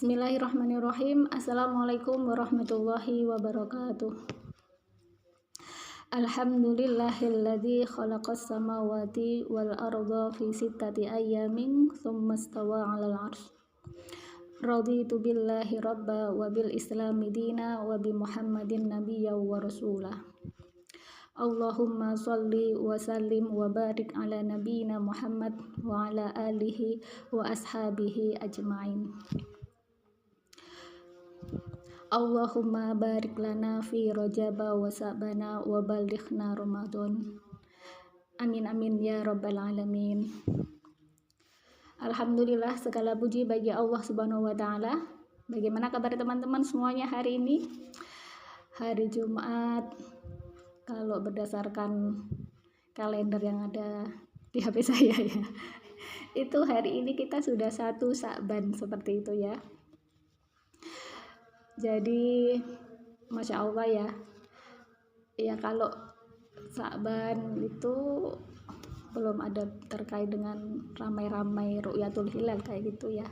Bismillahirrahmanirrahim. Assalamualaikum warahmatullahi wabarakatuh. Alhamdulillahilladzi khalaqas samawati wal arda fi sittati ayyamin tsumma istawa 'alal 'arsy. Raditu billahi rabba wa bil islami dina wa bi Muhammadin nabiyya wa rasulah. Allahumma shalli wa sallim wa barik ala nabiyyina Muhammad wa ala alihi wa ashabihi ajma'in. Allahumma barik lana fi rajaba wa sa'bana wa balighna Ramadan. Amin amin ya rabbal alamin. Alhamdulillah, segala puji bagi Allah Subhanahu wa taala. Bagaimana kabar teman-teman semuanya hari ini? Hari Jumat, kalau berdasarkan kalender yang ada di HP saya ya. Itu hari ini kita sudah 1 Sya'ban seperti itu ya. Jadi Masya Allah ya. Ya kalau Sya'ban itu belum ada terkait dengan ramai-ramai Ru'yatul Hilal kayak gitu ya.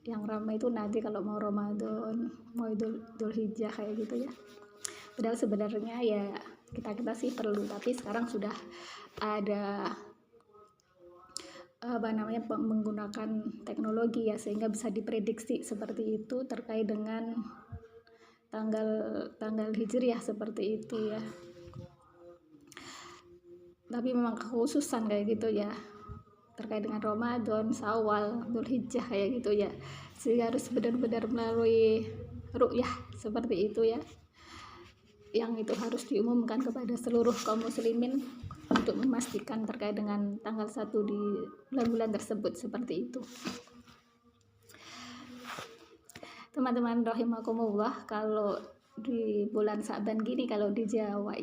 Yang ramai itu nanti kalau mau Ramadan, mau Idul Hijjah kayak gitu ya. Padahal sebenarnya ya kita sih perlu, tapi sekarang sudah ada menggunakan teknologi ya, sehingga bisa diprediksi seperti itu terkait dengan tanggal hijriah seperti itu ya. Tapi memang kekhususan kayak gitu ya, terkait dengan Ramadan, Syawal, Dzul Hijjah kayak gitu ya, sehingga harus benar-benar melalui ru'yah seperti itu ya, yang itu harus diumumkan kepada seluruh kaum muslimin untuk memastikan terkait dengan tanggal 1 di bulan-bulan tersebut seperti itu. Teman-teman rahimakumullah, kalau di bulan Sya'ban gini, kalau di Jawa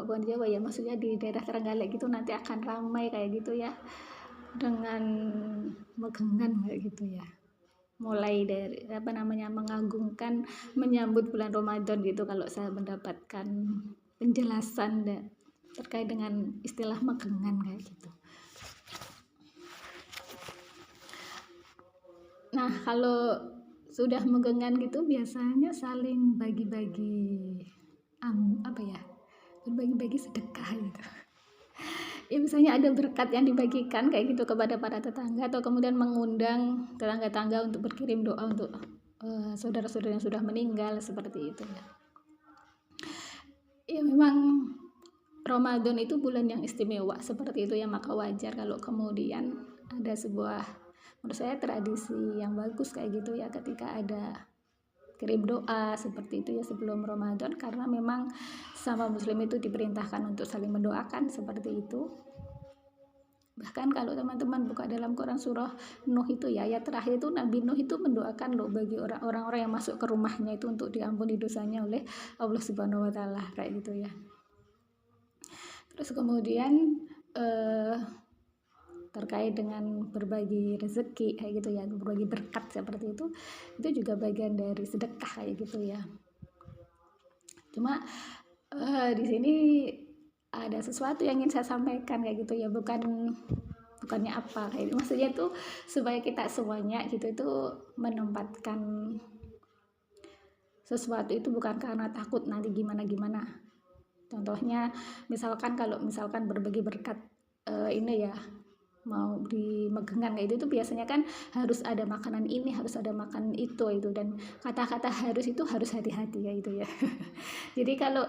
bukan Jawa ya, maksudnya di daerah Trenggalek gitu nanti akan ramai kayak gitu ya, dengan megengan kayak gitu ya. Mulai dari mengagungkan menyambut bulan Ramadan gitu, kalau saya mendapatkan penjelasan terkait dengan istilah megengan kayak gitu. Nah, kalau sudah megengan gitu biasanya saling bagi-bagi berbagi-bagi sedekah gitu. Ya misalnya ada berkat yang dibagikan kayak gitu kepada para tetangga, atau kemudian mengundang tetangga-tetangga untuk berkirim doa untuk saudara-saudara yang sudah meninggal seperti itu ya. Ya memang Ramadan itu bulan yang istimewa seperti itu ya, maka wajar kalau kemudian ada sebuah, menurut saya, tradisi yang bagus kayak gitu ya, ketika ada kirim doa seperti itu ya sebelum Ramadan, karena memang sama muslim itu diperintahkan untuk saling mendoakan seperti itu. Bahkan kalau teman-teman buka dalam Quran surah Nuh itu ya, ayat terakhir itu Nabi Nuh itu mendoakan loh bagi orang-orang yang masuk ke rumahnya itu untuk diampuni dosanya oleh Allah Subhanahu wa taala kayak gitu ya. Terus kemudian terkait dengan berbagi rezeki kayak gitu ya, berbagi berkat seperti itu juga bagian dari sedekah kayak gitu ya. Cuma di sini ada sesuatu yang ingin saya sampaikan kayak gitu ya, bukannya apa kayak gitu. Maksudnya tuh supaya kita semuanya gitu itu menempatkan sesuatu itu bukan karena takut nanti gimana. Contohnya misalkan kalau berbagi berkat ini ya, mau di megengan kayak itu biasanya kan harus ada makanan ini, harus ada makanan itu, dan kata-kata harus itu harus hati-hati ya itu ya. Jadi kalau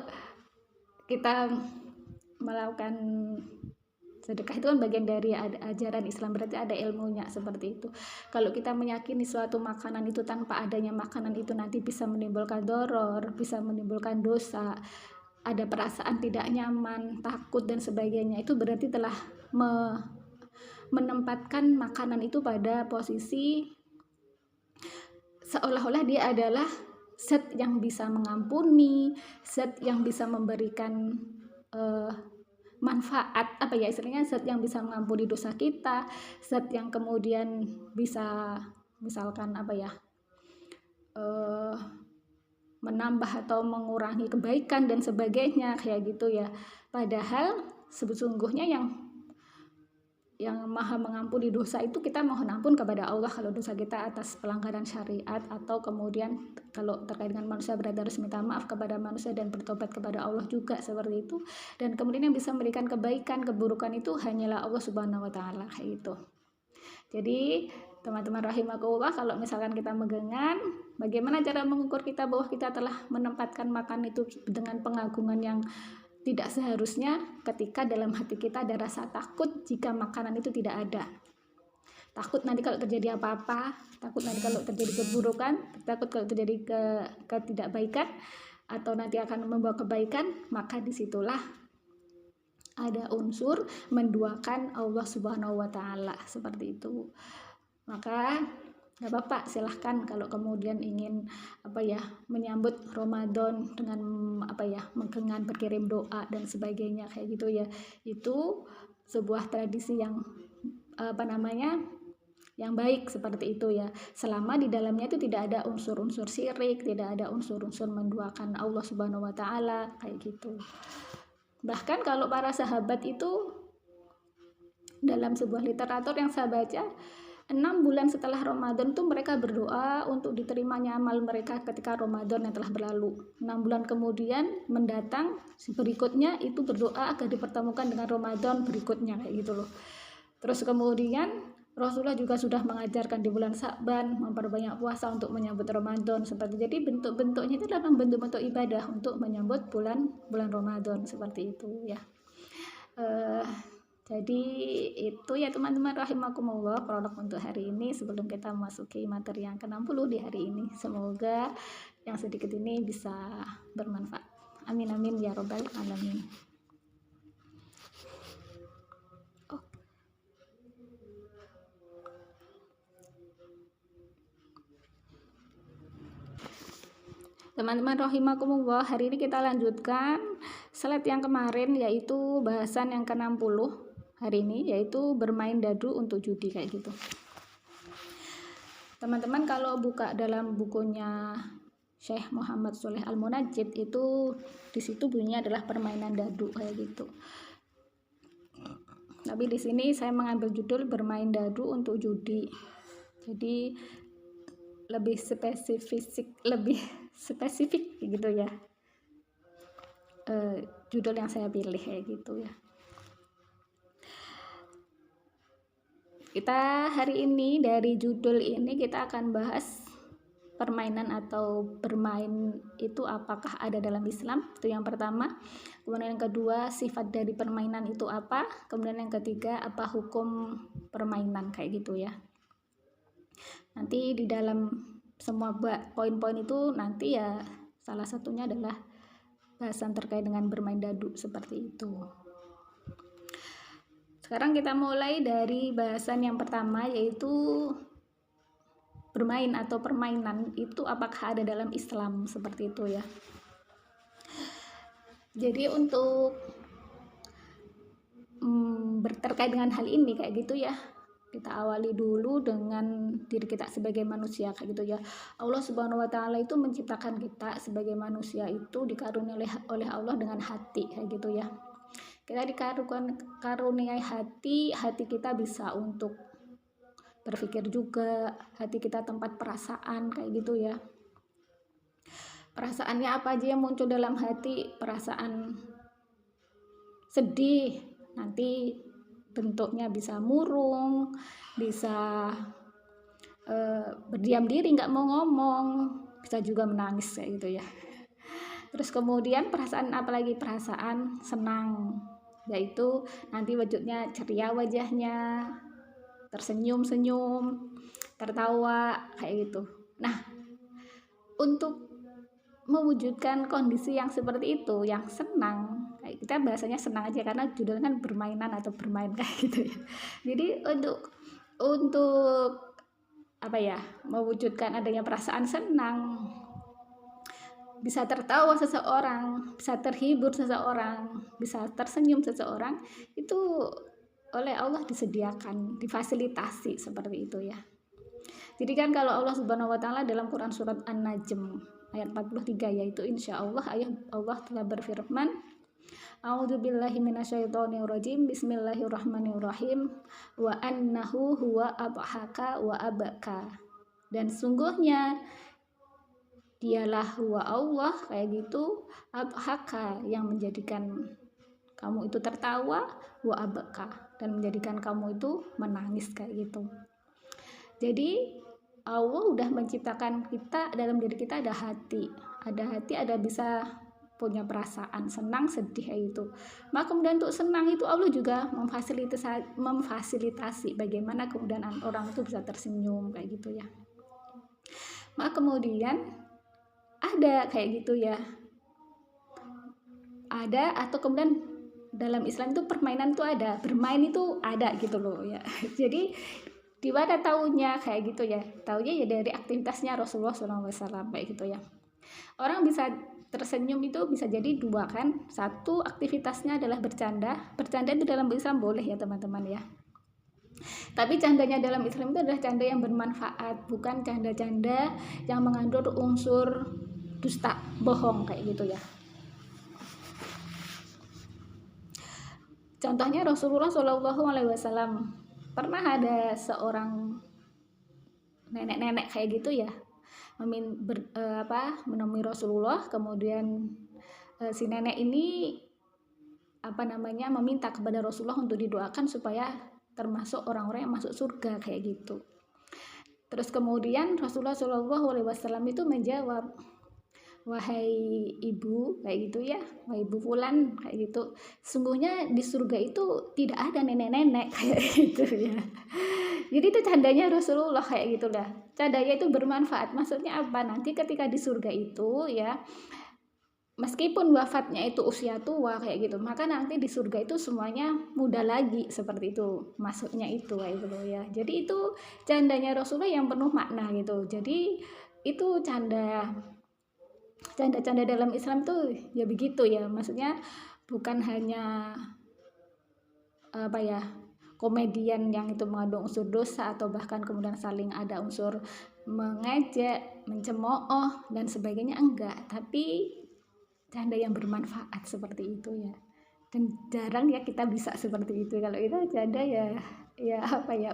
kita melakukan sedekah itu kan bagian dari ajaran Islam, berarti ada ilmunya seperti itu. Kalau kita meyakini suatu makanan itu tanpa adanya makanan itu nanti bisa menimbulkan doror, bisa menimbulkan dosa, ada perasaan tidak nyaman, takut dan sebagainya, itu berarti telah menempatkan makanan itu pada posisi seolah-olah dia adalah zat yang bisa mengampuni, zat yang bisa memberikan manfaat, istilahnya zat yang bisa mengampuni dosa kita, zat yang kemudian bisa misalkan menambah atau mengurangi kebaikan dan sebagainya kayak gitu ya. Padahal sesungguhnya yang maha mengampuni dosa itu kita mohon ampun kepada Allah kalau dosa kita atas pelanggaran syariat, atau kemudian kalau terkait dengan manusia berarti harus minta maaf kepada manusia dan bertobat kepada Allah juga seperti itu. Dan kemudian yang bisa memberikan kebaikan, keburukan itu hanyalah Allah Subhanahu wa taala kayak gitu. Jadi teman-teman rahimakumullah, kalau misalkan kita megengan, bagaimana cara mengukur kita bahwa kita telah menempatkan makan itu dengan pengagungan yang tidak seharusnya? Ketika dalam hati kita ada rasa takut jika makanan itu tidak ada. Takut nanti kalau terjadi apa-apa, takut nanti kalau terjadi keburukan, takut kalau terjadi ketidakbaikan, atau nanti akan membawa kebaikan, maka disitulah ada unsur menduakan Allah Subhanahu wa taala seperti itu. Maka nggak apa-apa, silahkan kalau kemudian ingin menyambut Ramadan dengan menggengan, berkirim doa dan sebagainya kayak gitu ya. Itu sebuah tradisi yang yang baik seperti itu ya, selama di dalamnya itu tidak ada unsur-unsur syirik, tidak ada unsur-unsur menduakan Allah Subhanahu wa taala kayak gitu. Bahkan kalau para sahabat itu, dalam sebuah literatur yang saya baca, 6 bulan setelah Ramadan tuh mereka berdoa untuk diterimanya amal mereka ketika Ramadan yang telah berlalu. 6 bulan kemudian mendatang berikutnya itu berdoa agar dipertemukan dengan Ramadan berikutnya kayak gitu loh. Terus kemudian Rasulullah juga sudah mengajarkan di bulan Sya'ban memperbanyak puasa untuk menyambut Ramadan seperti. Jadi bentuk-bentuknya itu adalah bentuk-bentuk ibadah untuk menyambut bulan Ramadan seperti itu ya. Jadi itu ya teman-teman rahimakumullah, prolog untuk hari ini sebelum kita memasuki materi yang ke-60 di hari ini. Semoga yang sedikit ini bisa bermanfaat. Amin amin ya robbal alamin. Teman-teman rahimakumullah, hari ini kita lanjutkan slide yang kemarin, yaitu bahasan yang ke-60 hari ini, yaitu bermain dadu untuk judi kayak gitu. Teman-teman kalau buka dalam bukunya Syekh Muhammad Sholeh Al-Munajjid, itu di situ bunyinya adalah permainan dadu kayak gitu. Tapi di sini saya mengambil judul bermain dadu untuk judi. Jadi lebih spesifik gitu ya. Judul yang saya pilih kayak gitu ya. Kita hari ini dari judul ini kita akan bahas permainan atau bermain itu apakah ada dalam Islam, itu yang pertama. Kemudian yang kedua, sifat dari permainan itu apa. Kemudian yang ketiga, apa hukum permainan kayak gitu ya. Nanti di dalam semua poin-poin itu nanti ya salah satunya adalah bahasan terkait dengan bermain dadu seperti itu. Sekarang kita mulai dari bahasan yang pertama, yaitu bermain atau permainan itu apakah ada dalam Islam seperti itu ya. Jadi untuk terkait dengan hal ini kayak gitu ya, kita awali dulu dengan diri kita sebagai manusia kayak gitu ya. Allah Subhanahu wa taala itu menciptakan kita sebagai manusia itu dikaruniai oleh Allah dengan hati kayak gitu ya. Kita dikaruniai hati kita bisa untuk berpikir juga, hati kita tempat perasaan kayak gitu ya. Perasaannya apa aja yang muncul dalam hati? Perasaan sedih, nanti bentuknya bisa murung, bisa berdiam diri nggak mau ngomong, bisa juga menangis kayak gitu ya. Terus kemudian perasaan apalagi? Perasaan senang, yaitu nanti wujudnya ceria wajahnya, tersenyum-senyum, tertawa kayak gitu. Nah, untuk mewujudkan kondisi yang seperti itu, yang senang, kayak kita bahasanya senang aja karena judulnya kan bermainan atau bermain kayak gitu ya. Jadi untuk mewujudkan adanya perasaan senang, bisa tertawa seseorang, bisa terhibur seseorang, bisa tersenyum seseorang, itu oleh Allah disediakan, difasilitasi seperti itu ya. Jadi kan kalau Allah Subhanahu wa taala dalam Quran surat An-Najm ayat 43, yaitu insya Allah Allah telah berfirman, A'udzubillahi minasyaitonirrajim. Bismillahirrahmanirrahim. Wa annahu huwa adhaka wa abaka. Dan sungguhnya dialah huwa Allah, kayak gitu, adhaka, yang menjadikan kamu itu tertawa, wa abaka, dan menjadikan kamu itu menangis, kayak gitu. Jadi Allah udah menciptakan kita, dalam diri kita ada hati, ada bisa punya perasaan senang, sedih, kayak gitu. Maka kemudian untuk senang itu Allah juga memfasilitasi bagaimana kemudian orang itu bisa tersenyum, kayak gitu ya. Maka kemudian ada kayak gitu ya, ada, atau kemudian dalam Islam itu permainan itu ada, bermain itu ada gitu loh ya. Jadi di mana taunya kayak gitu ya, taunya ya dari aktivitasnya Rasulullah SAW kayak gitu ya. Orang bisa tersenyum itu bisa jadi dua kan, satu aktivitasnya adalah bercanda itu dalam Islam boleh ya teman-teman ya, tapi candanya dalam Islam itu adalah canda yang bermanfaat, bukan canda-canda yang mengandung unsur dusta, bohong, kayak gitu ya. Contohnya Rasulullah SAW pernah ada seorang nenek-nenek kayak gitu ya, menemui Rasulullah, kemudian si nenek ini meminta kepada Rasulullah untuk didoakan supaya termasuk orang-orang yang masuk surga, kayak gitu. Terus kemudian Rasulullah SAW itu menjawab, wahai ibu, kayak gitu ya, wahai ibu fulan, kayak gitu, sungguhnya di surga itu tidak ada nenek-nenek, kayak gitu ya. Jadi itu candanya Rasulullah, kayak gitu lah. Candanya itu bermanfaat. Maksudnya apa? Nanti ketika di surga itu ya, meskipun wafatnya itu usia tua kayak gitu, maka nanti di surga itu semuanya muda lagi, seperti itu maksudnya itu, kayak gitu ya. Jadi itu candanya Rasulullah yang penuh makna gitu. Jadi itu canda dalam Islam tuh ya begitu ya, maksudnya bukan hanya komedian yang itu mengandung unsur dosa atau bahkan kemudian saling ada unsur mengejek, mencemooh dan sebagainya, enggak, tapi canda yang bermanfaat seperti itu ya. Dan jarang ya kita bisa seperti itu. Kalau itu canda ya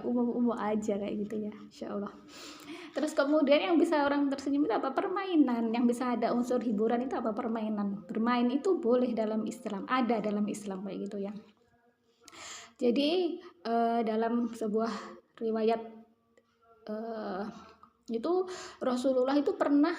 umum-umum aja kayak gitu ya, insyaallah. Terus kemudian yang bisa orang tersenyum itu apa? Permainan. Yang bisa ada unsur hiburan itu apa? Permainan. Bermain itu boleh dalam Islam, ada dalam Islam kayak gitu ya. Jadi dalam sebuah riwayat itu Rasulullah itu pernah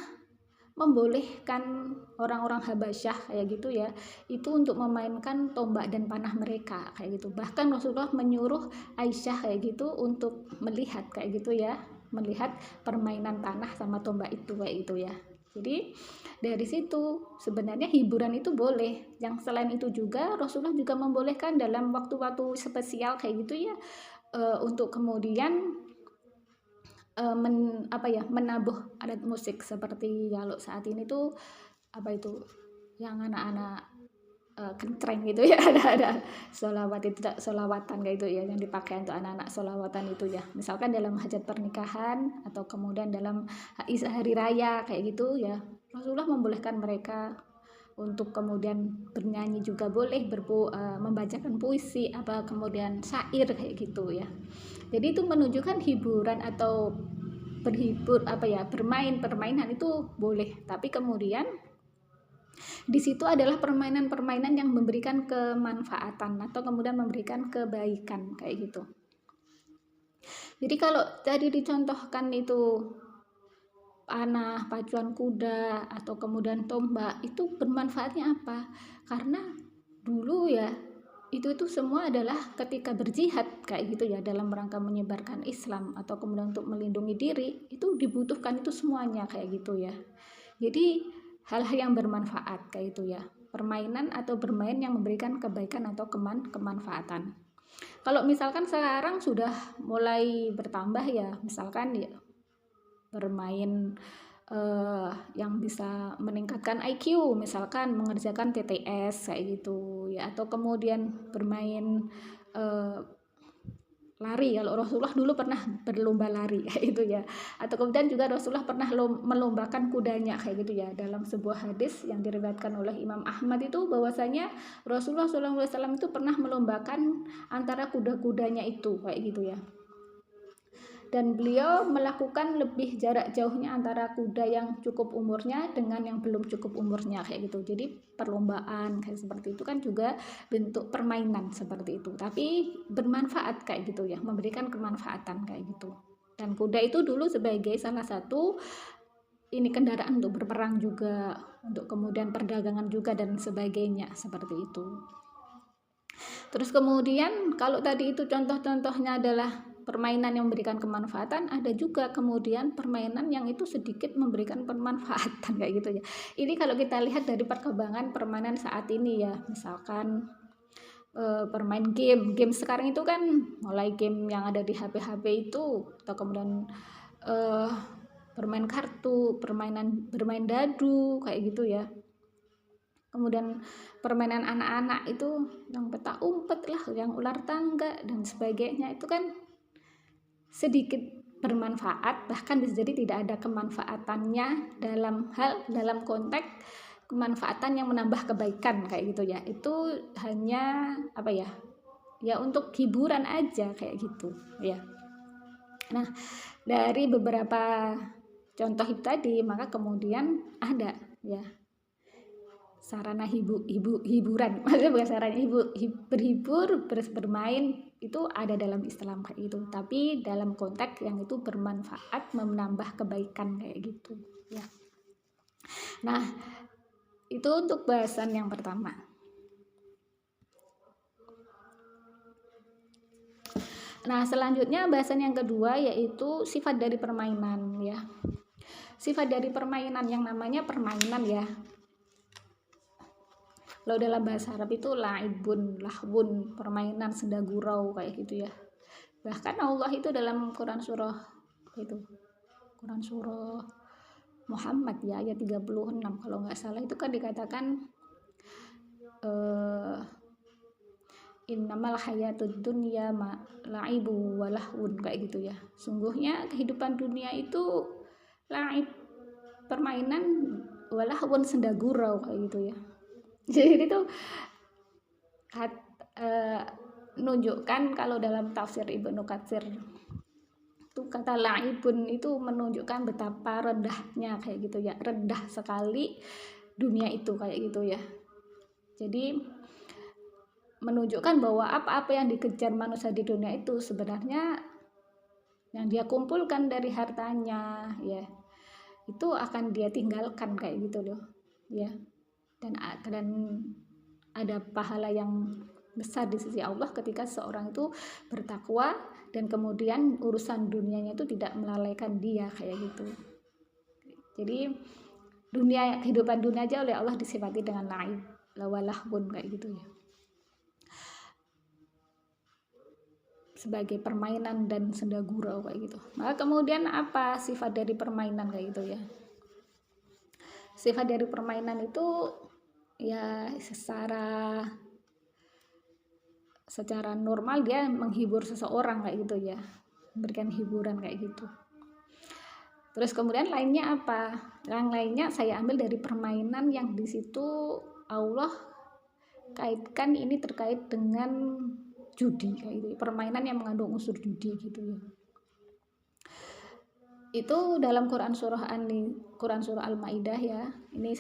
membolehkan orang-orang Habasyah kayak gitu ya, itu untuk memainkan tombak dan panah mereka kayak gitu. Bahkan Rasulullah menyuruh Aisyah kayak gitu untuk melihat kayak gitu ya, melihat permainan panah sama tombak itu kayak gitu ya. Jadi dari situ sebenarnya hiburan itu boleh. Yang selain itu juga Rasulullah juga membolehkan dalam waktu-waktu spesial kayak gitu ya, untuk kemudian menabuh alat musik, seperti kalau saat ini tuh yang anak-anak kentreng gitu ya, ada sholawatan kayak itu ya, yang dipakai untuk anak-anak sholawatan itu ya, misalkan dalam hajat pernikahan atau kemudian dalam hari raya kayak gitu ya. Rasulullah membolehkan mereka untuk kemudian bernyanyi juga boleh, membacakan puisi kemudian syair kayak gitu ya. Jadi itu menunjukkan hiburan atau permainan itu boleh, tapi kemudian di situ adalah permainan-permainan yang memberikan kemanfaatan atau kemudian memberikan kebaikan kayak gitu. Jadi kalau tadi dicontohkan itu panah, pacuan kuda atau kemudian tombak, itu bermanfaatnya apa? Karena dulu ya itu semua adalah ketika berjihad kayak gitu ya, dalam rangka menyebarkan Islam atau kemudian untuk melindungi diri, itu dibutuhkan itu semuanya kayak gitu ya. Jadi hal-hal yang bermanfaat kayak itu ya, permainan atau bermain yang memberikan kebaikan atau kemanfaatan. Kalau misalkan sekarang sudah mulai bertambah ya, misalkan ya bermain yang bisa meningkatkan IQ, misalkan mengerjakan TTS kayak gitu ya, atau kemudian bermain lari. Kalau Rasulullah dulu pernah berlomba lari kayak gitu ya. Atau kemudian juga Rasulullah pernah melombakan kudanya kayak gitu ya. Dalam sebuah hadis yang diriwayatkan oleh Imam Ahmad itu bahwasanya Rasulullah SAW itu pernah melombakan antara kuda-kudanya itu kayak gitu ya. Dan beliau melakukan lebih jarak jauhnya antara kuda yang cukup umurnya dengan yang belum cukup umurnya kayak gitu. Jadi perlombaan kayak seperti itu kan juga bentuk permainan seperti itu, tapi bermanfaat kayak gitu ya, memberikan kemanfaatan kayak gitu. Dan kuda itu dulu sebagai salah satu ini kendaraan untuk berperang juga, untuk kemudian perdagangan juga dan sebagainya seperti itu. Terus kemudian kalau tadi itu contoh-contohnya adalah permainan yang memberikan kemanfaatan, ada juga kemudian permainan yang itu sedikit memberikan pemanfaatan kayak gitu ya. Ini kalau kita lihat dari perkembangan permainan saat ini ya, misalkan permain game sekarang itu kan mulai game yang ada di HP-HP itu, atau kemudian bermain kartu, bermain dadu kayak gitu ya. Kemudian permainan anak-anak itu yang petak umpet lah, yang ular tangga dan sebagainya, itu kan sedikit bermanfaat, bahkan bisa jadi tidak ada kemanfaatannya dalam konteks kemanfaatan yang menambah kebaikan kayak gitu ya. Itu hanya apa ya untuk hiburan aja kayak gitu ya. Nah, dari beberapa contoh itu tadi, maka kemudian ada ya sarana hiburan, maksudnya bukan sarana berhibur, bermain itu ada dalam Islam kayak gitu, tapi dalam konteks yang itu bermanfaat, menambah kebaikan kayak gitu ya. Nah, itu untuk bahasan yang pertama. Nah, selanjutnya bahasan yang kedua yaitu sifat dari permainan ya. Sifat dari permainan, yang namanya permainan ya. Kalau dalam bahasa Arab itu laibun, lahwun, permainan, senda gurau kayak gitu ya. Bahkan Allah itu dalam Quran surah Muhammad ya, ayat 36 kalau nggak salah, itu kan dikatakan innamal hayatud dunya la'ibu wa lahwun kayak gitu ya. Sungguhnya kehidupan dunia itu laib, permainan, walahwun, senda gurau kayak gitu ya. Jadi itu menunjukkan kalau dalam tafsir Ibnu Katsir itu kata laibun itu menunjukkan betapa rendahnya kayak gitu ya, rendah sekali dunia itu kayak gitu ya. Jadi menunjukkan bahwa apa-apa yang dikejar manusia di dunia itu sebenarnya yang dia kumpulkan dari hartanya ya, itu akan dia tinggalkan kayak gitu loh ya. Dan ada pahala yang besar di sisi Allah ketika seorang itu bertakwa dan kemudian urusan dunianya itu tidak melalaikan dia kayak gitu. Jadi kehidupan dunia aja oleh Allah disifati dengan laib, lawalahbun kayak gitu ya, sebagai permainan dan senda gurau kayak gitu. Maka kemudian apa sifat dari permainan kayak gitu ya? Sifat dari permainan itu ya secara normal dia menghibur seseorang kayak gitu ya, memberikan hiburan kayak gitu. Terus kemudian lainnya apa? Yang lainnya saya ambil dari permainan yang di situ Allah kaitkan ini terkait dengan judi kayak gitu. Permainan yang mengandung unsur judi gitu ya. Itu dalam Quran surah Al-Maidah ya. Ini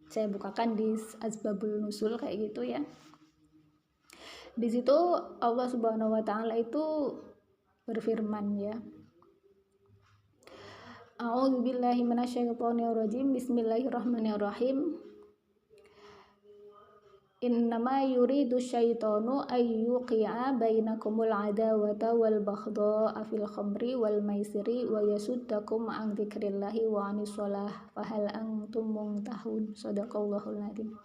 saya bukakan di Asbabul Nuzul kayak gitu ya. Di situ Allah Subhanahu wa taala itu berfirman ya. A'udzubillahi minasyaitonirrajim. Bismillahirrahmanirrahim. Innama yuridu syaitanu ayyuqi'a bainakumul adawata wal baghdha'a fil khamri wal maisiri wa yasuddakum an dzikrillahi wa anis shalah fahal antum muntahun. Shadaqallahul adzim.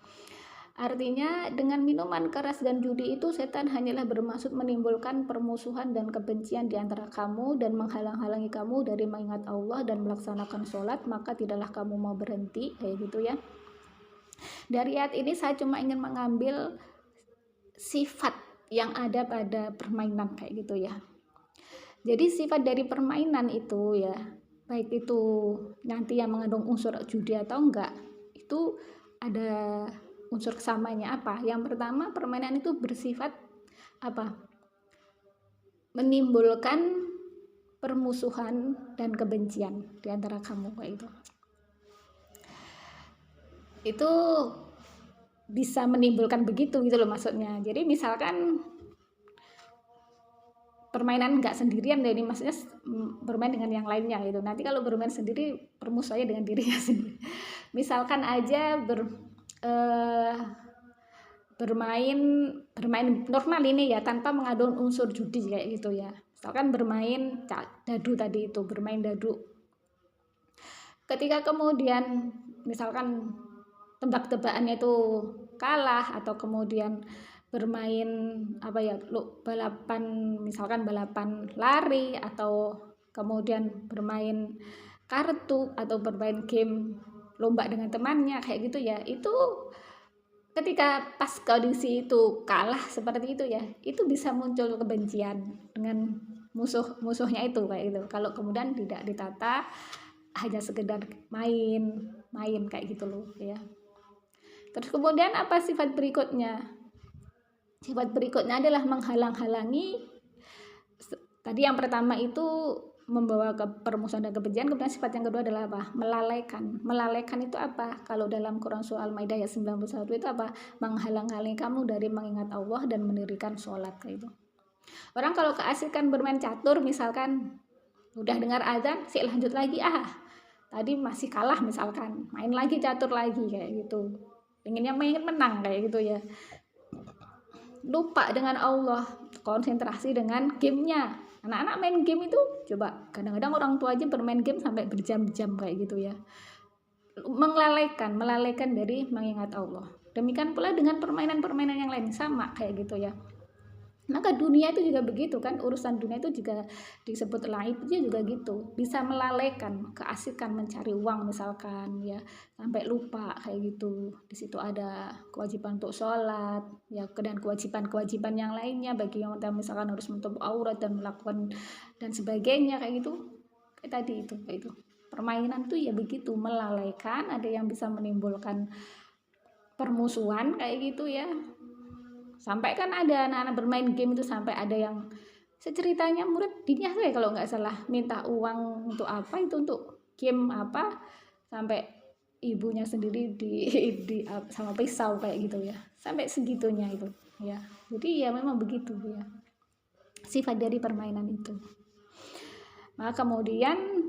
Artinya, dengan minuman keras dan judi itu setan hanyalah bermaksud menimbulkan permusuhan dan kebencian di antara kamu dan menghalang-halangi kamu dari mengingat Allah dan melaksanakan sholat, maka tidaklah kamu mau berhenti kayak gitu ya. Dari ayat ini saya cuma ingin mengambil sifat yang ada pada permainan kayak gitu ya. Jadi sifat dari permainan itu ya, baik itu nanti yang mengandung unsur judi atau enggak, itu ada unsur kesamanya apa? Yang pertama, permainan itu bersifat apa? Menimbulkan permusuhan dan kebencian di antara kamu kayak itu. Itu bisa menimbulkan begitu gitu loh maksudnya. Jadi misalkan permainan nggak sendirian, jadi maksudnya bermain dengan yang lainnya gitu. Nanti kalau bermain sendiri permusuhannya dengan dirinya sendiri. Misalkan aja bermain normal ini ya, tanpa mengandung unsur judi kayak gitu ya. Misalkan bermain dadu tadi itu, bermain dadu. Ketika kemudian misalkan tebak-tebakannya itu kalah, atau kemudian bermain balapan, misalkan balapan lari, atau kemudian bermain kartu atau bermain game lomba dengan temannya kayak gitu ya, itu ketika pas kondisi itu kalah seperti itu ya, itu bisa muncul kebencian dengan musuhnya itu kayak gitu, kalau kemudian tidak ditata, hanya sekedar main kayak gitu loh ya. Terus kemudian apa sifat berikutnya? Sifat berikutnya adalah menghalang-halangi. Tadi yang pertama itu membawa ke permusuhan dan kebencian, kemudian sifat yang kedua adalah apa? Melalaikan. Melalaikan itu apa? Kalau dalam Quran surah Al-Maidah ayat 91 itu apa? Menghalang-halangi kamu dari mengingat Allah dan mendirikan sholat kayak itu. Orang kalau keasikan bermain catur misalkan, udah dengar azan, sih lanjut lagi, tadi masih kalah misalkan, main lagi catur lagi kayak gitu. Pengennya menang kayak gitu ya. Lupa dengan Allah, konsentrasi dengan gamenya. Anak-anak main game itu, coba kadang-kadang orang tua aja bermain game sampai berjam-jam kayak gitu ya. Melalaikan dari mengingat Allah. Demikian pula dengan permainan-permainan yang lain, sama kayak gitu ya. Maka dunia itu juga begitu kan, urusan dunia itu juga disebut laib, dia juga gitu, bisa melalaikan keasikan mencari uang misalkan ya, sampai lupa kayak gitu. Di situ ada kewajiban untuk sholat ya, dan kewajiban yang lainnya bagi yang misalkan harus menutup aurat dan melakukan dan sebagainya kayak gitu. Kayak tadi itu kayak itu. Permainan itu ya begitu, melalaikan, ada yang bisa menimbulkan permusuhan kayak gitu ya. Sampai kan ada anak-anak bermain game itu sampai ada yang seceritanya murid dinya saya kalau nggak salah minta uang untuk apa itu, untuk game apa, sampai ibunya sendiri di sama pisau kayak gitu ya, sampai segitunya itu ya. Jadi ya memang begitu ya sifat dari permainan itu. Maka kemudian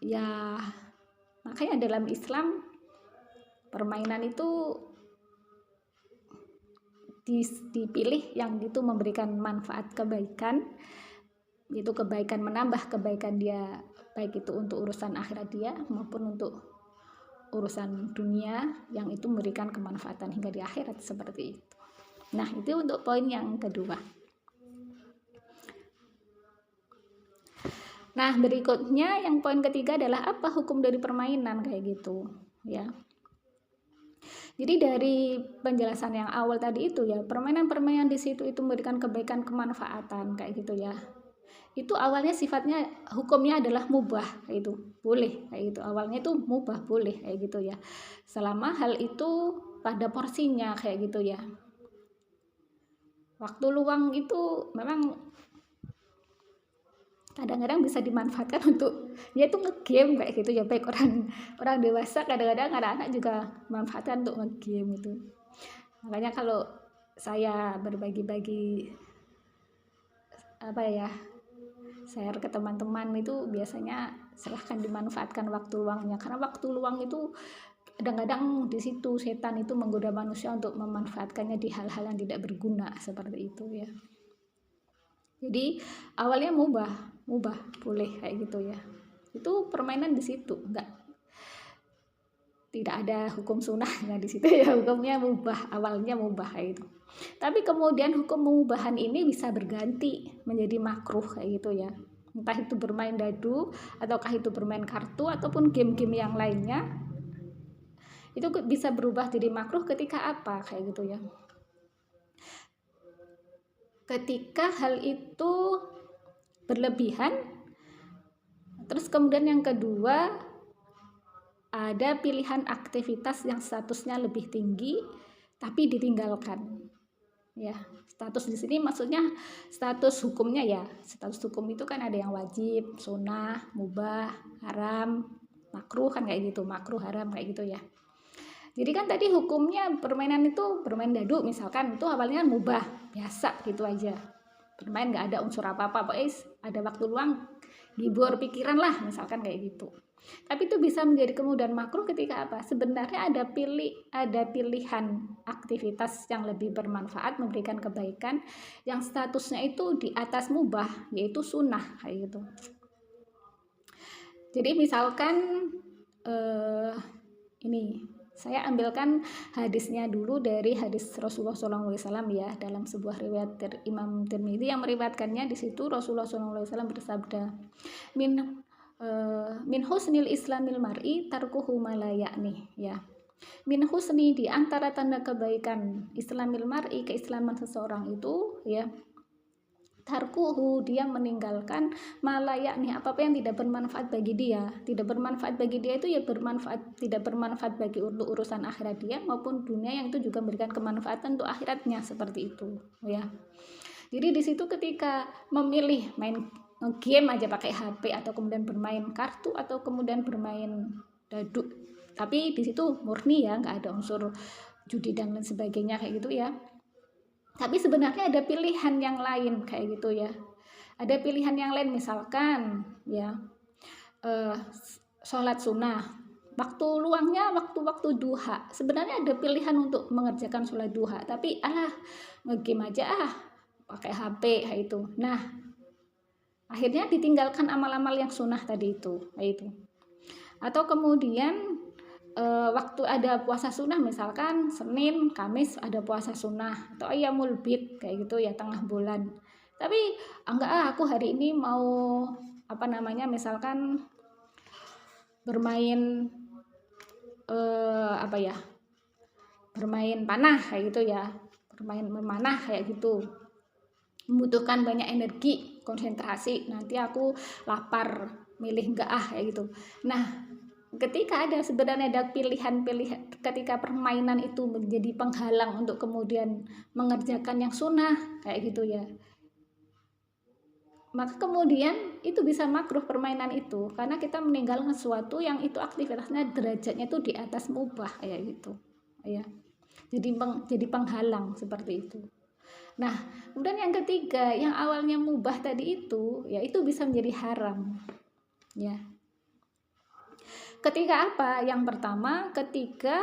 ya, makanya dalam Islam permainan itu dipilih yang itu memberikan manfaat kebaikan, itu kebaikan, menambah kebaikan dia, baik itu untuk urusan akhirat dia maupun untuk urusan dunia, yang itu memberikan kemanfaatan hingga di akhirat seperti itu. Nah itu untuk poin yang kedua. Nah berikutnya yang poin ketiga adalah apa hukum dari permainan kayak gitu ya. Jadi dari penjelasan yang awal tadi itu ya, permainan-permainan di situ itu memberikan kebaikan, kemanfaatan kayak gitu ya. Itu awalnya sifatnya hukumnya adalah mubah kayak itu, boleh kayak gitu. Awalnya itu mubah, boleh kayak gitu ya. Selama hal itu pada porsinya kayak gitu ya. Waktu luang itu memang kadang-kadang bisa dimanfaatkan untuk ya itu ngegame kayak gitu ya, baik orang dewasa, kadang-kadang anak-anak juga manfaatkan untuk ngegame itu. Makanya kalau saya berbagi-bagi share ke teman-teman itu biasanya silahkan dimanfaatkan waktu luangnya, karena waktu luang itu kadang-kadang di situ setan itu menggoda manusia untuk memanfaatkannya di hal-hal yang tidak berguna seperti itu ya. Jadi awalnya mubah boleh kayak gitu ya. Itu permainan di situ, tidak ada hukum sunnahnya di situ ya, hukumnya mubah, awalnya mubah kayak gitu. Tapi kemudian hukum mubahan ini bisa berganti menjadi makruh kayak gitu ya. Entah itu bermain dadu, ataukah itu bermain kartu, ataupun game-game yang lainnya. Itu bisa berubah jadi makruh ketika apa kayak gitu ya. ketika hal itu berlebihan. Terus kemudian yang kedua, ada pilihan aktivitas yang statusnya lebih tinggi tapi ditinggalkan. Ya, status di sini maksudnya status hukumnya ya. Status hukum itu kan ada yang wajib, sunnah, mubah, haram, makruh kan kayak gitu, makruh, haram kayak gitu ya. Jadi kan tadi hukumnya permainan itu bermain dadu misalkan itu awalnya mubah, biasa gitu aja. Bermain nggak ada unsur apa-apa, pokoknya ada waktu luang hibur pikiran lah misalkan kayak gitu. Tapi itu bisa menjadi kemudahan makruh ketika apa? Sebenarnya ada pilihan aktivitas yang lebih bermanfaat, memberikan kebaikan yang statusnya itu di atas mubah, yaitu sunnah kayak gitu. Jadi misalkan ini saya ambilkan hadisnya dulu dari hadis Rasulullah SAW ya, dalam sebuah riwayat Imam Tirmidzi yang meriwayatkannya. Di situ Rasulullah SAW bersabda, min husnil islamil mar'i tarkuhu ma la ya'ni ya. Min husni, di antara tanda kebaikan islamil mar'i, keislaman seseorang itu ya, tarkuhu, dia meninggalkan malayak nih, apa yang tidak bermanfaat bagi dia. Tidak bermanfaat bagi dia itu ya tidak bermanfaat bagi urusan akhirat dia maupun dunia, yang itu juga memberikan kemanfaatan untuk akhiratnya, seperti itu ya. Jadi di situ ketika memilih main game aja pakai HP atau kemudian bermain kartu atau kemudian bermain dadu, tapi di situ murni ya, nggak ada unsur judi dan lain sebagainya kayak gitu ya. Tapi sebenarnya ada pilihan yang lain kayak gitu ya. Ada pilihan yang lain misalkan ya, sholat sunnah. Waktu luangnya waktu-waktu duha. Sebenarnya ada pilihan untuk mengerjakan sholat duha. Tapi ngegame aja pakai HP kayak itu. Nah, akhirnya ditinggalkan amal-amal yang sunnah tadi itu kayak itu. Atau kemudian waktu ada puasa sunnah misalkan Senin, Kamis ada puasa sunnah atau Ayyamul Bid kayak gitu ya, tengah bulan. Tapi enggak, aku hari ini mau misalkan bermain bermain panah kayak gitu ya, bermain memanah kayak gitu, membutuhkan banyak energi, konsentrasi, nanti aku lapar, milih enggak kayak gitu. Nah, ketika sebenarnya ada pilihan-pilihan, ketika permainan itu menjadi penghalang untuk kemudian mengerjakan yang sunnah kayak gitu ya, maka kemudian itu bisa makruh permainan itu, karena kita meninggalkan sesuatu yang itu aktivitasnya derajatnya itu di atas mubah kayak gitu ya. Jadi penghalang seperti itu. Nah, kemudian yang ketiga, yang awalnya mubah tadi itu ya, itu bisa menjadi haram ya. Ketika apa? Yang pertama, ketika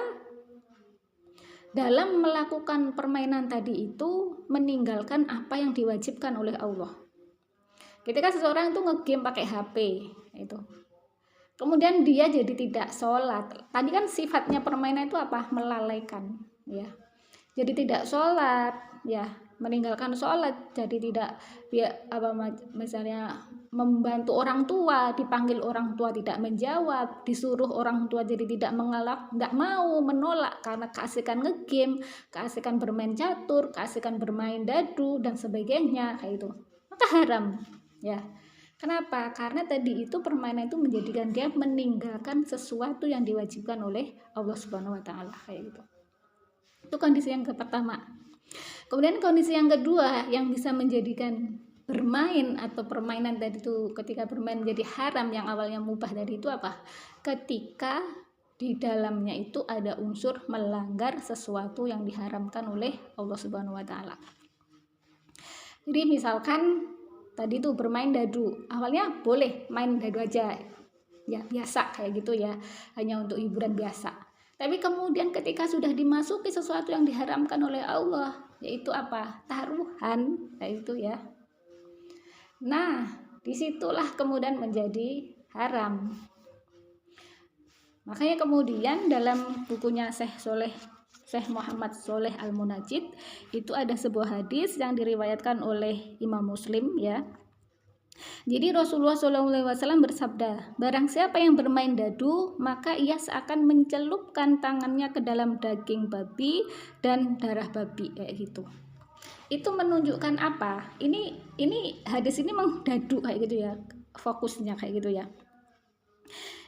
dalam melakukan permainan tadi itu meninggalkan apa yang diwajibkan oleh Allah. Ketika seseorang itu ngegame pakai HP itu, kemudian dia jadi tidak sholat. Tadi kan sifatnya permainan itu apa? Melalaikan ya. Jadi tidak sholat ya, meninggalkan sholat, jadi tidak misalnya membantu orang tua, dipanggil orang tua tidak menjawab, disuruh orang tua jadi tidak mengelak, nggak mau, menolak karena keasikan ngegame, keasikan bermain catur, keasikan bermain dadu dan sebagainya kayak itu, maka haram ya. Kenapa? Karena tadi itu permainan itu menjadikan dia meninggalkan sesuatu yang diwajibkan oleh Allah Subhanahu wa taala kayak gitu. Itu kondisi yang pertama. Kemudian kondisi yang kedua yang bisa menjadikan bermain atau permainan tadi itu, ketika bermain menjadi haram yang awalnya mubah tadi itu apa? Ketika di dalamnya itu ada unsur melanggar sesuatu yang diharamkan oleh Allah Subhanahu wa taala. Jadi misalkan tadi itu bermain dadu, awalnya boleh main dadu aja ya, biasa kayak gitu ya, hanya untuk hiburan biasa. Tapi kemudian ketika sudah dimasuki sesuatu yang diharamkan oleh Allah, yaitu apa? Taruhan, kayak itu ya. Nah, disitulah kemudian menjadi haram. Makanya kemudian dalam bukunya Syekh Muhammad Sholeh Al-Munajjid itu ada sebuah hadis yang diriwayatkan oleh Imam Muslim ya. Jadi Rasulullah SAW bersabda, barang siapa yang bermain dadu, maka ia seakan mencelupkan tangannya ke dalam daging babi dan darah babi kayak gitu. itu menunjukkan apa? Ini hadis ini mengdadu kayak gitu ya, fokusnya kayak gitu ya.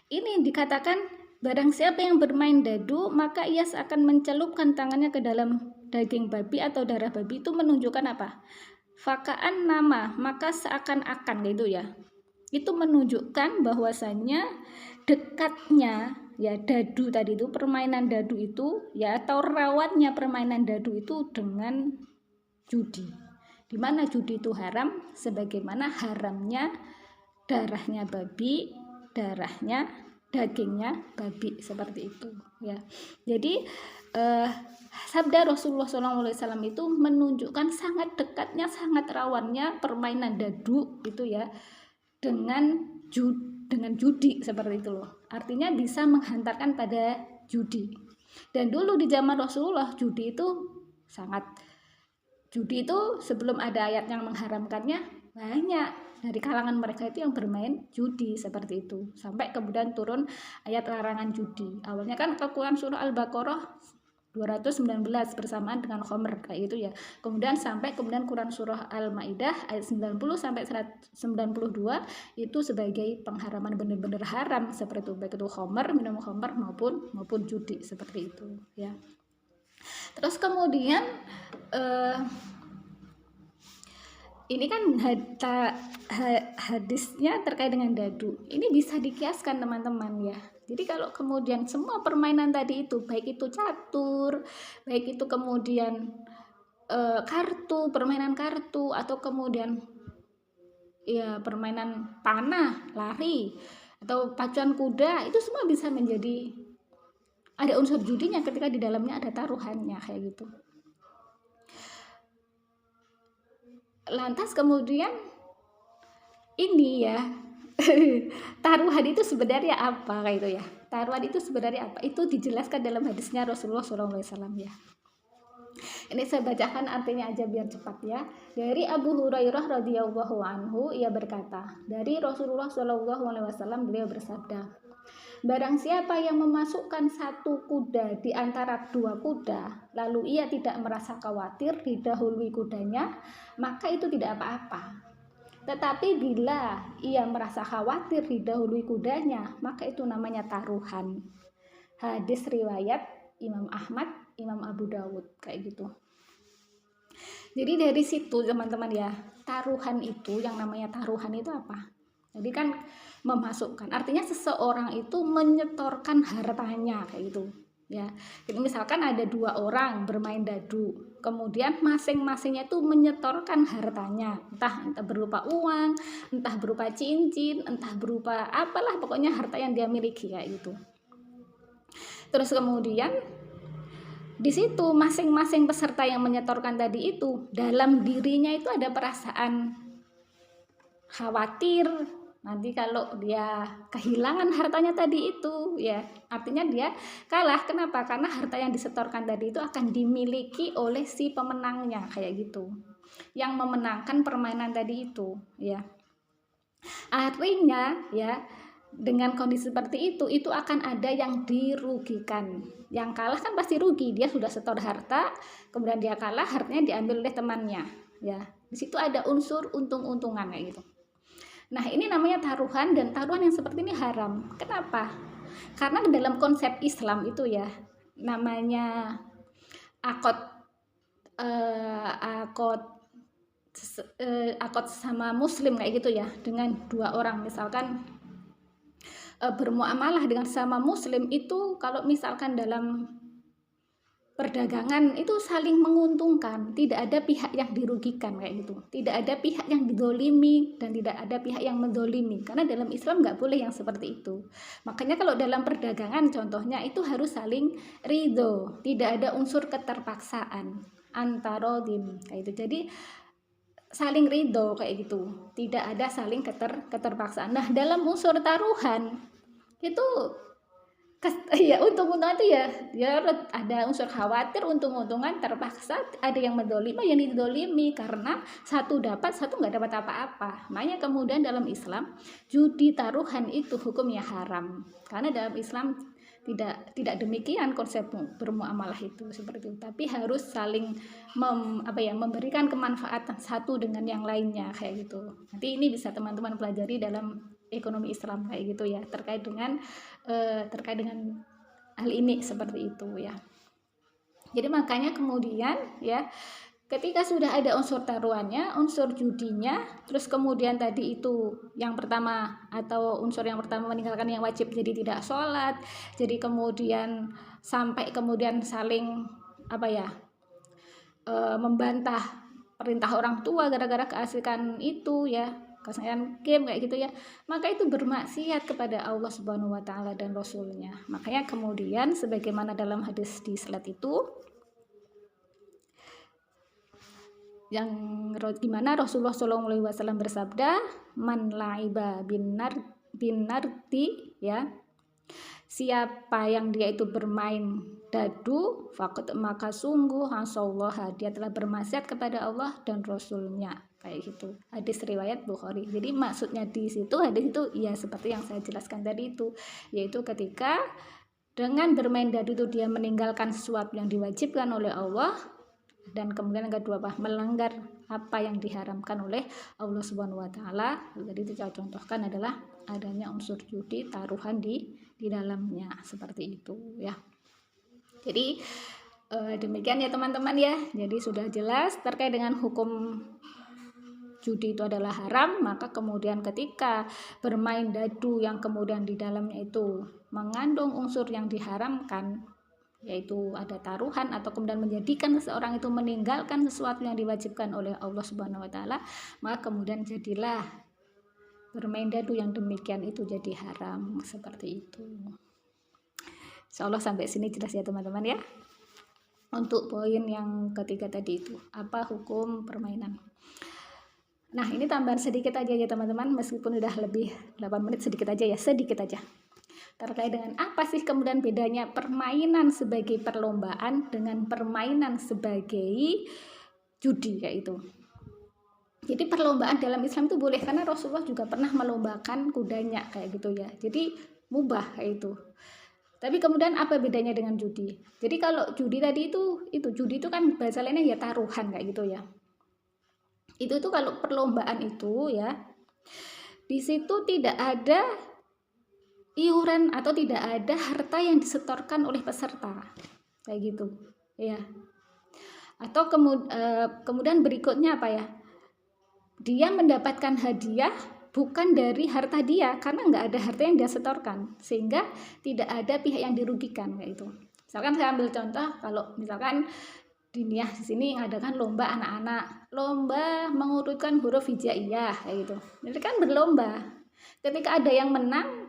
Ini dikatakan barang siapa yang bermain dadu maka ia akan mencelupkan tangannya ke dalam daging babi atau darah babi. Itu menunjukkan apa? Fakaan nama, maka seakan-akan gitu ya. Itu menunjukkan bahwasannya dekatnya ya dadu tadi itu, permainan dadu itu ya, atau rawatnya permainan dadu itu dengan judi. Dimana judi itu haram sebagaimana haramnya darahnya babi, darahnya dagingnya babi, seperti itu ya. Jadi sabda Rasulullah SAW itu menunjukkan sangat dekatnya, sangat rawannya permainan dadu itu ya dengan judi seperti itu loh. Artinya bisa menghantarkan pada judi. Dan dulu di zaman Rasulullah judi itu sebelum ada ayat yang mengharamkannya, banyak dari kalangan mereka itu yang bermain judi seperti itu. Sampai kemudian turun ayat larangan judi. Awalnya kan Quran surah Al-Baqarah 219 bersamaan dengan khomer kayak gitu ya. Kemudian Quran surah Al-Maidah ayat 90 sampai 92 itu sebagai pengharaman benar-benar haram seperti itu, baik itu khomer, minum khomer maupun judi seperti itu ya. Terus kemudian ini kan hadisnya terkait dengan dadu. Ini bisa dikiaskan teman-teman ya. Jadi kalau kemudian semua permainan tadi itu, baik itu catur, baik itu kemudian permainan kartu, atau kemudian ya permainan panah, lari, atau pacuan kuda, itu semua bisa menjadi ada unsur judinya ketika di dalamnya ada taruhannya kayak gitu. Lantas kemudian ini ya taruhan itu sebenarnya apa kayak itu ya. Taruhan itu sebenarnya apa? Itu dijelaskan dalam hadisnya Rasulullah SAW ya. Ini saya bacakan artinya aja biar cepat ya. Dari Abu Hurairah radhiyallahu anhu, ia berkata, dari Rasulullah SAW beliau bersabda, barang siapa yang memasukkan satu kuda di antara dua kuda, lalu ia tidak merasa khawatir didahului kudanya, maka itu tidak apa-apa. Tetapi bila ia merasa khawatir didahului kudanya, maka itu namanya taruhan. Hadis riwayat Imam Ahmad, Imam Abu Dawud kayak gitu. Jadi dari situ teman-teman ya, taruhan itu, yang namanya taruhan itu apa? Jadi kan memasukkan, artinya seseorang itu menyetorkan hartanya kayak gitu ya. Jadi misalkan ada dua orang bermain dadu, kemudian masing-masingnya itu menyetorkan hartanya, entah berupa uang, entah berupa cincin, entah berupa apalah, pokoknya harta yang dia miliki kayak gitu. Terus kemudian di situ masing-masing peserta yang menyetorkan tadi itu, dalam dirinya itu ada perasaan khawatir nanti kalau dia kehilangan hartanya tadi itu ya, artinya dia kalah. Kenapa? Karena harta yang disetorkan tadi itu akan dimiliki oleh si pemenangnya kayak gitu, yang memenangkan permainan tadi itu ya. Artinya ya, dengan kondisi seperti itu akan ada yang dirugikan. Yang kalah kan pasti rugi, dia sudah setor harta, kemudian dia kalah, hartanya diambil oleh temannya ya. Di situ ada unsur untung-untungan kayak gitu. Nah, ini namanya taruhan, dan taruhan yang seperti ini haram. Kenapa? Karena dalam konsep Islam itu ya, namanya akad sama muslim kayak gitu ya, dengan dua orang misalkan bermuamalah dengan sama muslim itu, kalau misalkan dalam perdagangan itu saling menguntungkan, tidak ada pihak yang dirugikan kayak gitu, tidak ada pihak yang didolimi dan tidak ada pihak yang mendolimi, karena dalam Islam nggak boleh yang seperti itu. Makanya kalau dalam perdagangan contohnya itu harus saling ridho, tidak ada unsur keterpaksaan antara kayak itu. Jadi saling ridho kayak gitu, tidak ada saling keterpaksaan. Nah, dalam unsur taruhan itu ya untung-untungan itu ya ada unsur khawatir, untung-untungan, terpaksa, ada yang mendolimi, yang didolimi, karena satu dapat, satu nggak dapat apa-apa. Makanya kemudian dalam Islam judi taruhan itu hukumnya haram, karena dalam Islam Tidak demikian konsep bermuamalah itu seperti itu, tapi harus saling memberikan kemanfaatan satu dengan yang lainnya kayak gitu. Nanti ini bisa teman-teman pelajari dalam ekonomi Islam kayak gitu ya, terkait dengan hal ini seperti itu ya. Jadi makanya kemudian ya, ketika sudah ada unsur taruhannya, unsur judinya, terus kemudian tadi itu yang pertama atau unsur yang pertama meninggalkan yang wajib jadi tidak sholat, jadi kemudian sampai kemudian saling membantah perintah orang tua gara-gara keasikan itu ya, keasikan game kayak gitu ya, maka itu bermaksiat kepada Allah Subhanahu wa taala dan Rasulnya. Makanya kemudian sebagaimana dalam hadis di slide itu, yang gimana Rasulullah SAW bersabda, man laiba bin narti ya, siapa yang dia itu bermain dadu, maka sungguh hasallah, dia telah bermaksiat kepada Allah dan Rasulnya kayak gitu. Hadis riwayat Bukhari. Jadi maksudnya di situ hadis itu ya seperti yang saya jelaskan tadi itu, yaitu ketika dengan bermain dadu itu dia meninggalkan sesuatu yang diwajibkan oleh Allah, dan kemudian yang kedua melanggar apa yang diharamkan oleh Allah Subhanahu wa taala. Jadi itu saya contohkan adalah adanya unsur judi, taruhan di dalamnya seperti itu ya. Jadi demikian ya teman-teman ya. Jadi sudah jelas terkait dengan hukum judi itu adalah haram, maka kemudian ketika bermain dadu yang kemudian di dalamnya itu mengandung unsur yang diharamkan, yaitu ada taruhan atau kemudian menjadikan seseorang itu meninggalkan sesuatu yang diwajibkan oleh Allah Subhanahu wa taala, maka kemudian jadilah bermain dadu yang demikian itu jadi haram seperti itu. Insyaallah sampai sini jelas ya teman-teman ya. Untuk poin yang ketiga tadi itu, apa hukum permainan. Nah, ini tambahan sedikit aja ya teman-teman, meskipun udah lebih 8 menit, sedikit aja ya, sedikit aja. Terkait dengan apa sih kemudian bedanya permainan sebagai perlombaan dengan permainan sebagai judi kayak itu. Jadi perlombaan dalam Islam itu boleh, karena Rasulullah juga pernah melombakan kudanya kayak gitu ya. Jadi mubah kayak itu. Tapi kemudian apa bedanya dengan judi? Jadi kalau judi tadi itu judi itu kan bahasa lainnya ya taruhan kayak gitu ya. Itu kalau perlombaan itu ya, di situ tidak ada iuran atau tidak ada harta yang disetorkan oleh peserta kayak gitu ya. Atau kemudian berikutnya apa ya, dia mendapatkan hadiah bukan dari harta dia, karena nggak ada harta yang dia setorkan, sehingga tidak ada pihak yang dirugikan kayak itu. Misalkan saya ambil contoh, kalau misalkan di sini ngadakan lomba anak-anak, lomba mengurutkan huruf hijaiyah kayak gitu. Jadi kan berlomba, ketika ada yang menang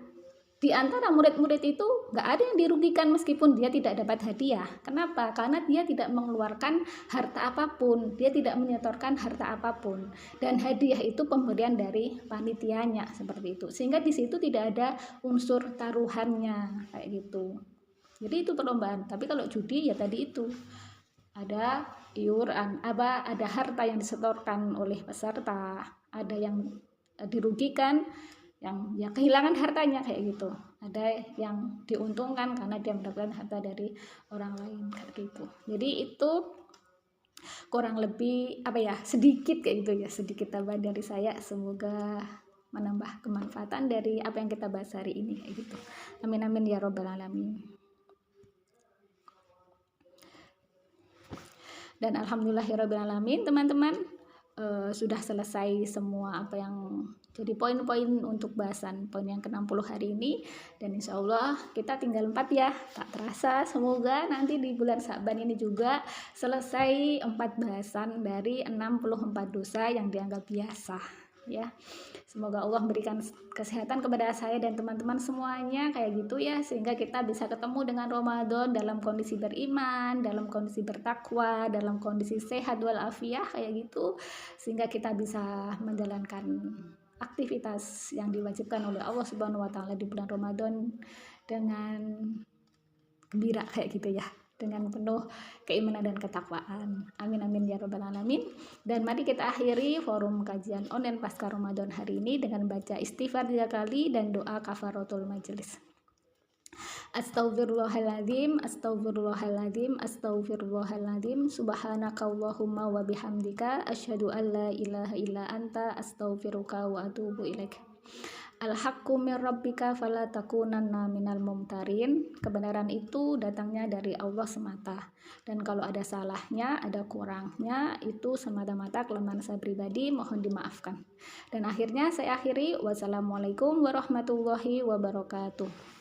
di antara murid-murid itu, nggak ada yang dirugikan meskipun dia tidak dapat hadiah. Kenapa? Karena dia tidak mengeluarkan harta apapun, dia tidak menyetorkan harta apapun, dan hadiah itu pemberian dari panitianya seperti itu. Sehingga di situ tidak ada unsur taruhannya kayak gitu. Jadi itu perlombaan. Tapi kalau judi ya tadi itu ada iuran, ada harta yang disetorkan oleh peserta, ada yang dirugikan, yang ya kehilangan hartanya kayak gitu, ada yang diuntungkan karena dia mendapatkan harta dari orang lain kayak gitu. Jadi itu kurang lebih sedikit kayak gitu ya, sedikit tambahan dari saya, semoga menambah kemanfaatan dari apa yang kita bahas hari ini kayak gitu. Amin amin ya robbal alamin. Dan alhamdulillahirabbil alamin teman-teman, sudah selesai semua apa yang jadi poin-poin untuk bahasan poin yang ke-60 hari ini, dan insya Allah kita tinggal 4 ya, tak terasa. Semoga nanti di bulan Sa'ban ini juga selesai 4 bahasan dari 64 dosa yang dianggap biasa ya. Semoga Allah memberikan kesehatan kepada saya dan teman-teman semuanya kayak gitu ya, sehingga kita bisa ketemu dengan Ramadan dalam kondisi beriman, dalam kondisi bertakwa, dalam kondisi sehat walafiat kayak gitu, sehingga kita bisa menjalankan aktivitas yang diwajibkan oleh Allah Subhanahu wa taala di bulan Ramadan dengan gembira kayak gitu ya, dengan penuh keimanan dan ketakwaan. Amin amin ya rabbal alamin. Dan mari kita akhiri forum kajian online pasca Ramadan hari ini dengan baca istighfar 3 kali dan doa kafaratul majelis. Astaghfirullahaladzim, astaghfirullahaladzim, astaghfirullahaladzim. Subhanakallahumma wa bihamdika asyhadu an la ilaha illa anta astaghfiruka wa atubu ilaik. Al-haqqu mir rabbika fala takunanna minal mumtarin. Kebenaran itu datangnya dari Allah semata. Dan kalau ada salahnya, ada kurangnya, itu semata-mata kelemahan saya pribadi, mohon dimaafkan. Dan akhirnya saya akhiri, wassalamualaikum warahmatullahi wabarakatuh.